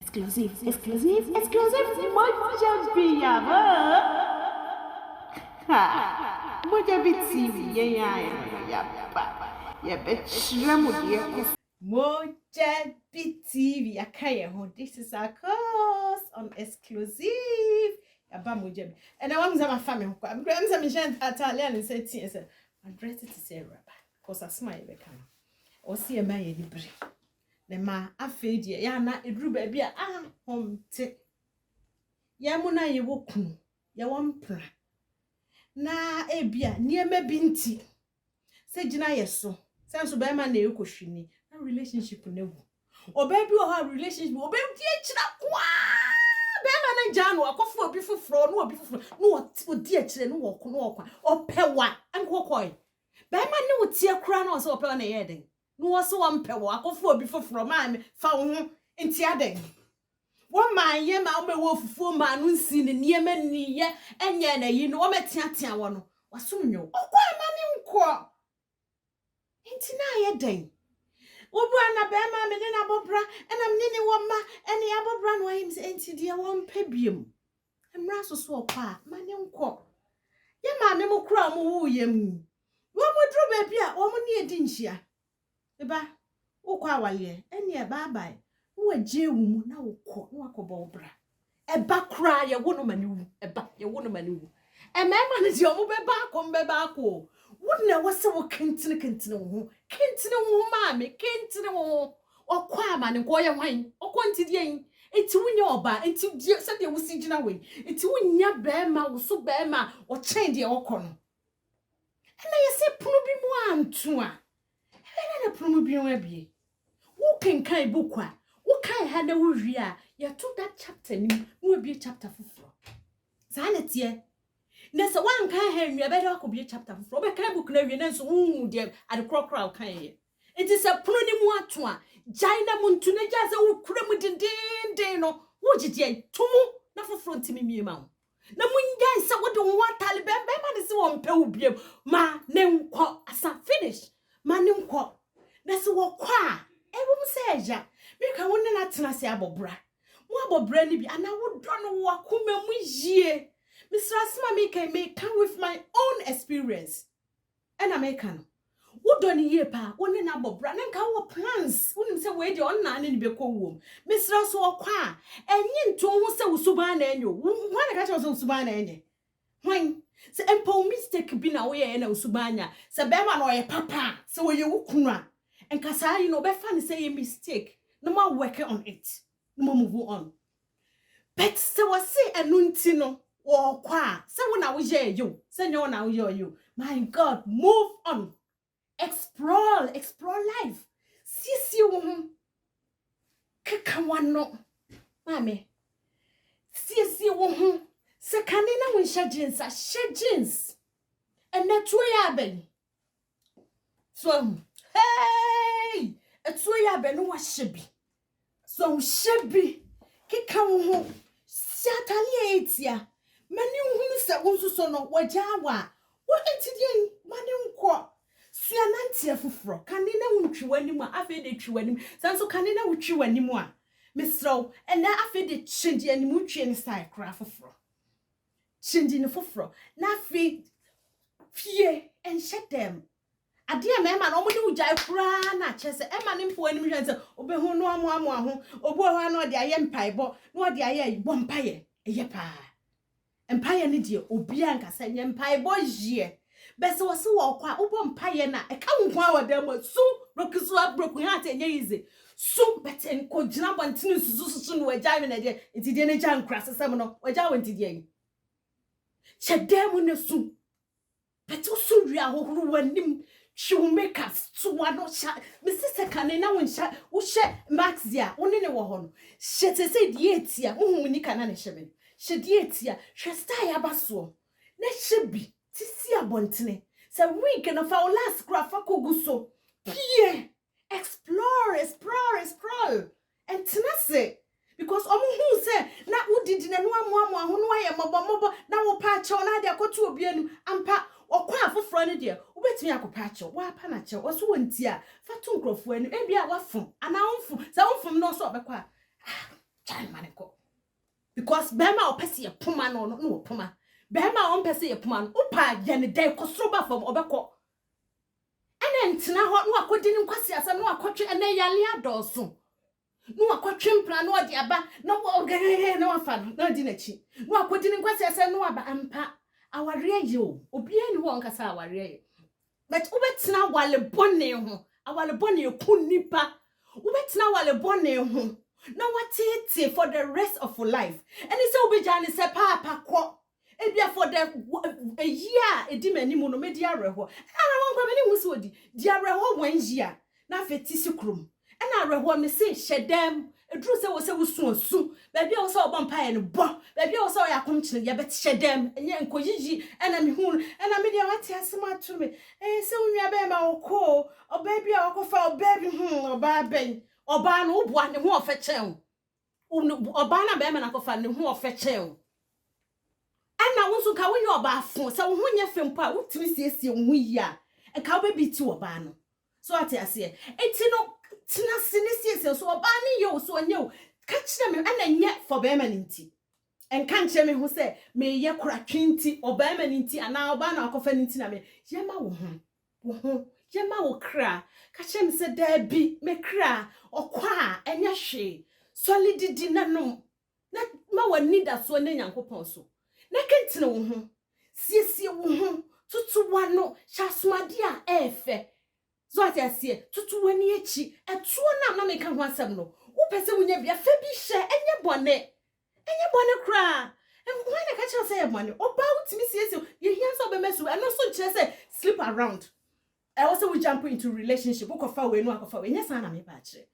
Exclusive, Moja Bia, ha, Moja Bit TV, ya bet Moja Bit TV, this is our course on exclusive. Moja, and I want my family. I'm going to Italian and say, I'm ready to say, because I smile, or see a man in the ne ma afeedie ya na eduru ba bia homte ya mu na ye wokunu ye wompra na ebia niema binti se gina yeso senso be ma na ekohwini na relationship na wu oba bi o ha relationship oba di akira kwa be ma na janu akofo obi foforo no obi foforo no odi akire no wo kwa opewa ankokoi be ma ne wotie kura na o se opewa na ye den no was one pewa, I go for before from man, found in Tiaden. One man, ye ma me wolf for man, unseen in Yemen, ye, and yene, you know, me tiatia one, was soon you. Oh, why, man, unqua? Intina ye ding. Obrana bema, and then abobra, and I'm nini one ma, and the abobran wames into dear one pebium. And Rasso swap pa, man, unqua. Ye ma nemo cram, woo yem. What would draw baby, woman near dinshia? Eba ukwa wale ene bye wo agye wu na wokọ na wakoba obra eba kra ye wono maniwu eba ye wono maniwu emema ne je omo beba akọ wona wose wo kentine wo maame kentine wo okwa ama ne ko ye hwan okọ ntidie enti wunya oba enti se de wo si gina we enti wunya bema wo so bema o chen de okọ no ena ye se punu bi mu anto a na promo bi on abie wo kenkan bukwa wo kan ha na wo wi a ya to that chapter ni wo bie chapter foforo za na tie na se wan kan ha nwa be da ko bie chapter foforo be kan book na wi na so de ade krokra kan ye it is a prono ni mu ato a jaina mu ntu na ja se wo kura mu dindin no wo gigye tumu na foforo ntimi mie ma na munyan se wo de wo atale be ma ne se wo mpa wo bie ma ne nkọ asa finish mani nkọ na se wo kwa ebum se eja me ka wonne na tena se abobra mo abobra ni bi ana wo do no wo akoma mu yie Mr. Asma me come with my own experience and American wo do ni yie pa wonne na abobra na nka wo plans wonim se we de on na ne be ko wom Mr. So wo kwa enyi nto ho se wo suban na enyo wo na ka che wo suban na enye hwan se empo mistake bi na wo ye na usubanya se be ma no ye papa se wo ye wukunu a enka sa yi no be fa ni say ye mistake no ma work on it no ma move on but se wo se enunti no wo kwa se wo na wo ye yo se nyo na wo ye yo my god move on explore life si wo kaka wano mame si wo se kanina won jeans and na ya ben so hey etuo ya ben no hyebi so hyebi keka wo ho satani etia mani hu se wo so no wajawa wo entidien mani nko sua nantie foforo kanina wontwi wanim a afi de twi wanim sanso kanina wotwi wanim a misro and na afi de chindi anim twi ni style kra foforo chindi ni foforo na afi fie and shut them adia mema no mo ni ujai kra na chese e ma ni mpo anim hwense obehu no amo aho obo ho na ode aye mpaebo na ode aye bo mpaye eye pa mpaye ni die obi ankasa nye mpaebo jie bese wo se wo kwa obo mpaye na e ka nko awada mo su brokisu abroku ha ta enye yize su beten ko gina bantini susu no wajai me na je ntidie ne jan kra sesem no wajai wantidie chedem ne su betu su wi ahohuru wanim shoemakers to one shot Mrs. Kanena when shot wo she Maxia woni ne wo ho no she te se dietia wo ni kana ne shebe she dietia she style abaso na she bi ti si abontene se week na fa last grafa koguso pie explore and tenase because hu se na udidi na no amu aho no aye mobo na wo pa che na de akoto obi anu ampa okwa afoforo ne de obetumi akopacho wa pa na che oso wonti a fatu nkrofo anu e bia wafom ana onfom sa onfom no so obekwa chai maneko because bema opese ye poma no poma bema onpese ye poma no upa ye ne dai kosroba fom obekọ ene ntina ho no akodi ni nkwasi asa no akotwe ene yale adoso no akotwe mpra no odi aba no ogege no afa no di nachi no akodi ni nkwasi asa no aba ampa aware ye o obi ani ho nkasa aware ye but ubetina wale bone ho awale bone ku nipa ubetina wale bone ho na watete for the rest of your life and it say obeja ni se papa ko ebia for the a year edi manimu no medi areho areho kwa mani hu so di areho 1 year na fetisi krum na areho me se hyedem edru se wo se wusu ba bia wo se obampa ye no bo ba bia wo se yakom kire ye bet hyedem enye nkoyiji na me hu na me dia wate asema to me se unwa ba ma wo oba bia wo kofa oba bi oba ben oba no wo ne ho ofechen oba na ba ma na kofa ne ho ofechen ana wonso ka wonye oba afo se wo ho nya fempo a wotimi siesie wo ho yi a enka wo be ti oba no so ate ase enti no tina sine siesie so oba ne ye so onye o ka kire me ana nye for be ma nti enka nkire me ho se me ye kora twinti oba ma nti ana oba na akofa nti na me ye ma wo ho ye ma wo kra ka kire me se da bi me kra okwa a enye hwe solid di na no na ma wani da so ne nyankopon so na kentene wo ho siesie wo ho tutu wano chasumade a efe zo atiasie tutu wani echi etuo na meka ho asem no wo pese wo nya bia fa bi hye enye bone kra why na ka che say bone oba utimi siesie ye hia so be mesu eno so kire say sleep around I also will jump into relationship wo kofa we no akofa we nya sa na me ba kire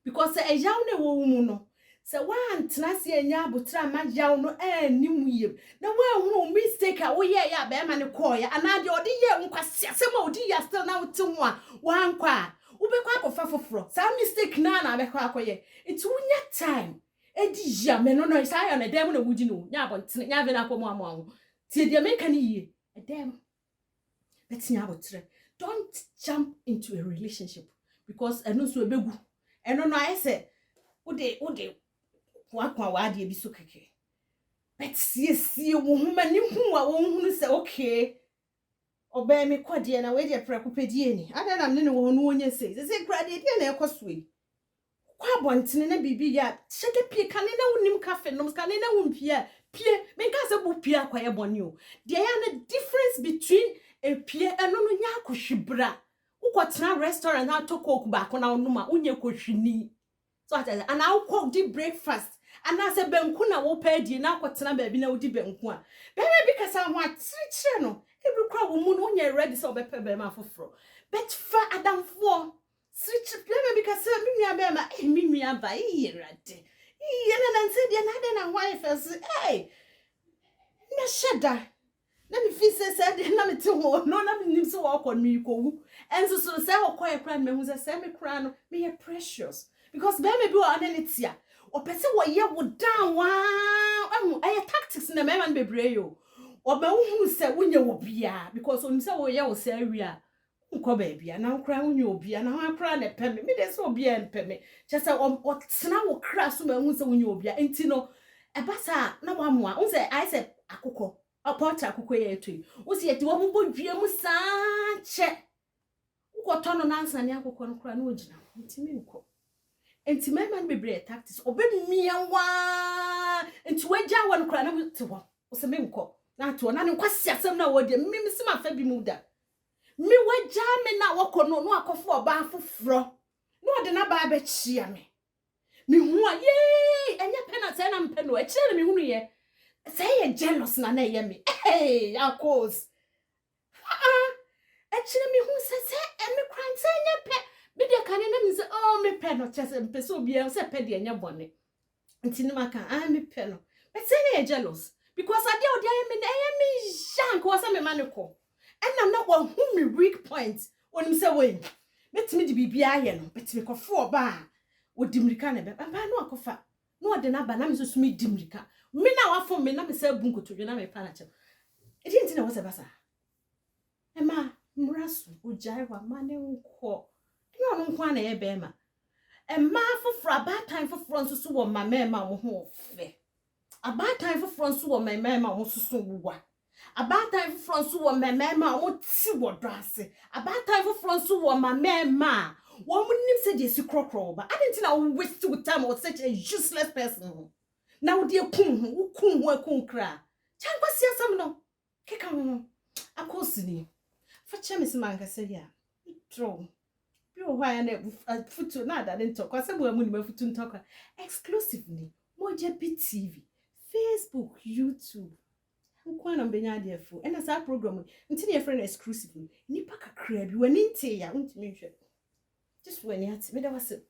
because e yaw na wo mu no se wan tenase anya abotra ma yaw no animu yem na wan hu mistake a wo ye ya be ma ne call ya ana de odi ye nkwase asem a odi ya still na wote ho a wan kwa wo be kwa kofa foforo sa mistake na be kwa akoye it wunya time edi ya me no isa ya na dem na wudi no nya abontene nya be na akomo amu tie de me kan yi edem betinya abotre don't jump into a relationship because eno so ebegu eno no I say ode kwa wade bi so keke but sie wo huma ni hu a wo hunu se okay oba me kwade na we de prekopedie ni ada na me ne wo no onye se krade de na ekosoi kwa bontene na bibi ya hyede pie kane na wonim cafe no kane na wompie pie me ka se bu pie akwaye bone o de ya na difference between a pie eno no nya akohwibra ukotena restaurant na to coke ba ko na onuma unye kohwini so ata and I cook the breakfast and I say benku na wo pedi na akotena ba bi na wodi benku a be bi kasa ho atirichire no ebi kwa wo mu no unye ready so be pe be ma foforo but fa adamfo sirichire be bi kasa mi nua be ma mi nua ba yirade na nse de na de na wife say hey na sheda na mi fi say de na me te ho no na mi nim so wo akọ mi ikowu enso so say wo kọ ekra me hu say me kra no me precious because baby be on anitia o pese wo ye wo down wa aye tactics na me man bebre yo o ba hu se wonye wo bia because on se wo ye wo se awia nko ba bia na nkra wonye obia na ho akra na peme me de se obia peme che se o tena wo kra so ma hu se wonye obia enti no e basa na wa moa on se I say akokọ apota akokọ ye etui o se yeti wo bo dwie mu saa che ukoto no nansa ne akokọ no kra na ogina enti me nko enti man bebre tactics obemia wa enti waja won kra na te ho o se me nko na to na ne kwasi asem na wodi me misima fa bi mu da me waja me na wokọ no akofo oba afoforo no de na ba ba chia me hu a ye enye penalty na mpe no e kire me hu ye say ye jealous na ye me hey of course e kire me hu se me kran se enye pe me de kan na me say oh me pe no chese mpe so bia se pe de enye bone nti no maka me pe no but say ye jealous because ade odi aye me na me jank wo se me maniko and na wo hu me weak point onim se we metimi di bibia aye no betimi kofo oba odimirika na be papa no akofa no ode na ba na me so sumi dimirika me na wafo me na me se bunkoto na me pa na che edi nti na wo se basa ema mra mrasu ujaiwa mane nko yo no nko na ye bema emma foforo abatan foforo nso so wo mamema wo ho fe abatan foforo nso wo mamema wo soso wuwa abatan foforo nso wo mamema wo ti wo do ase abatan foforo nso wo mamema wo munim se de si krokro ba I didn't know waste your time or such a useless person now wo de kun ho kra chan kwasi asam no keka ho akosini fa chemist man ka say ya tro bi o hwa na futu na da den talk asem wa mu ni mafutu ntalk exclusively Moja TV, Facebook, YouTube. Nkwa na mbenya de afu ena sa program nti ne friend exclusively nipa kakra bi wani ntie ya ntimi hwe just wani ati me da wase